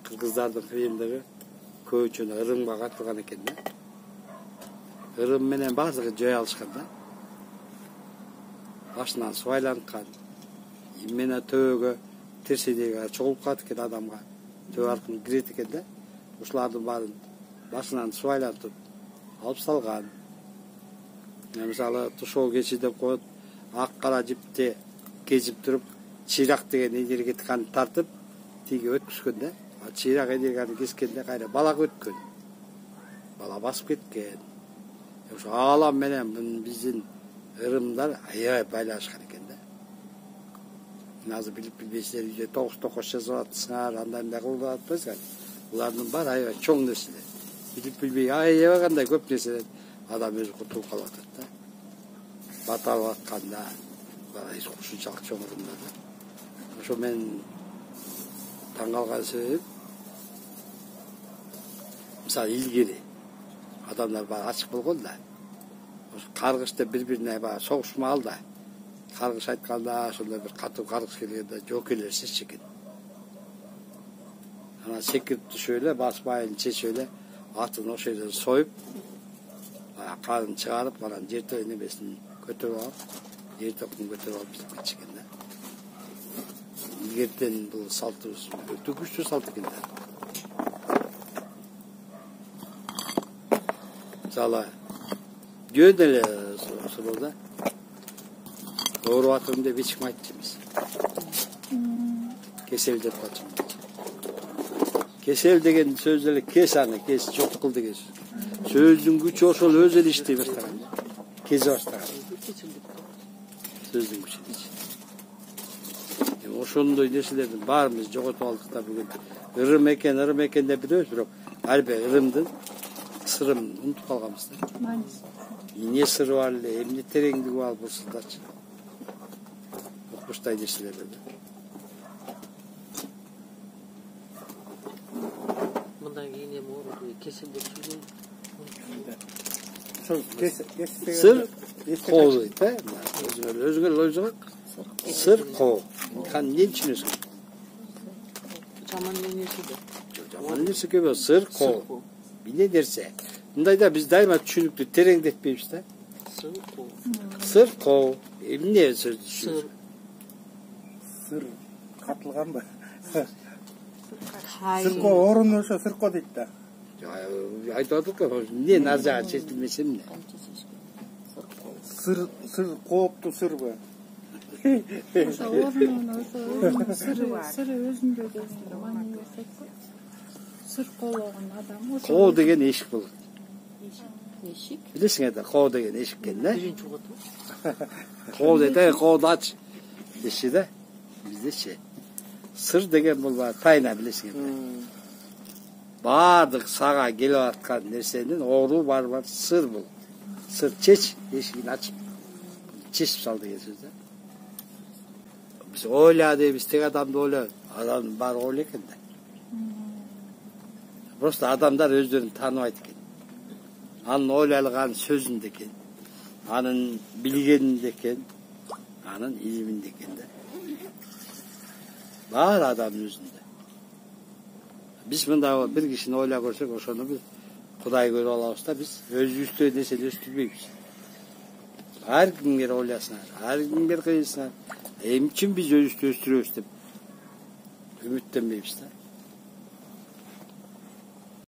кыргыздардын кыйындыгы көчөнү ырымга катылган экен да. Ырым менен баардыгы жөө алышкан да. Башынан суу айланткан. Имена төөгө терседеги чогулуп калат экен адамга. Төө аркылуу кирет экен да. Ушулардын баарын башынан суу айлантып алып салган. Мисалы тушоо кечи деп коет, ак кара жипти кезип туруп, чыйрак деген энергетиканы тартып, тиги өткүзгөн да. Чыйрак энергияны кескенде кайра балага өткөн. Бала басып кеткен. Ошо аалам менен биздин ырымдар аябай байланышкан экен да. Азыр билип билбейсиздер, үйдө тогуш жазып атсыңар, андай мындай кылып атпайсыңар. Булардын баары аябай чоң нерселер. Билип билбей аябай кандай көп нерселер адам өзү кутулуп калып атат да. Бата алып атканда, ушунчалык чоң ырымдар да. Ошо мен таң калган себебим, мисалы илгери адамдар баары ачык болгон да. Каргышты бири-бирине баягы согушмал да. Каргыш айтканда, ошондой бир катуу каргыш келгенде жоокелер чечет экен. Анан секирип түшүп эле, басмайын чечип эле, атын ошол жерден союп, канын чыгарып, анан жер төө немесин көтөрүп алып, жер токтун көтөрүп алып биздип кетишкен да. Илгертен бул салтыбыз өтө күчтүү салт экен да. Мисалы, жөн эле суроо ооруп атырмын деп эч ким айтчу эмес. Кесел деп калчу. Кесел деген сөз эле кес аны, кес жок кыл деген сөз. Сөздүн күчү ошол өзү эле иштей баштаган. Кезе баштаган. Сөздүн күчү. Ошондой нерселердин баарыбыз жоготуп алдык да бүгүн. Ырым экен деп билебиз, бирок ар бир ырымдын сырын унутуп калганбыз да. Эмне сыры бар эле, эмне тереңдиги бар бул сырдачы. Укмуштай нерселер да. Мындан кийин эми ооруду кесел деп сөйлөйм. Сыр коо дейт да. Өзүңөр ойлошуңар. Сыр коо. Эмне түшүнөсүң? Жаман нерсе да. Жаман нерсе көп, сыр коо. Эмне нерсе? Мындайда биз дайыма түшүнүктү тереңдетпейбиз да. Сыр коо. Эмне сөз түшүнөсүң? Сыр катылганбы? Сыр коо орун ошо сыр коо дейт да. Айтып атык, эмне нар жагы чечилмесе эмне? Сыр коопту сырбы? Ошо орунун ошо сыры бар. Сыры өзүндө деген маани бар. Сыр коологон адам. Коо деген эшик болот. Эшик? Билесиңер да, коо деген эшик экен да. Биринчи угат. Коо дейт, кооду ач. Деши да. Биздечи. Сыр деген бул тайна билесиңер да. Баардык сага келип аткан нерсенин оору бар сыр бул. Сыр чеч, эшигин ачып. Чечип сал деген сөз да. Биз ойла дейбиз, тег адамды ойла. Адамдын баары ойла экен да. Просто адамдар өздөрүн тааныбайт экен. Анын ойлалган сөзүндө экен. Анын билгенинде экен. Анын илиминде экен да. Баары адамдын өзүндө. Биз мындай бир кишини ойла көрсөк, ошону биз Кудай көрүп алабыз да, биз өзүбүздө нерсени өстүрбөйбүз. Ар кимге ойласыңар, ар кимге кыйынсыңар. Эмне үчүн биз өзүбүздү өстүрөбүз деп үмүттөнбөйбүз да.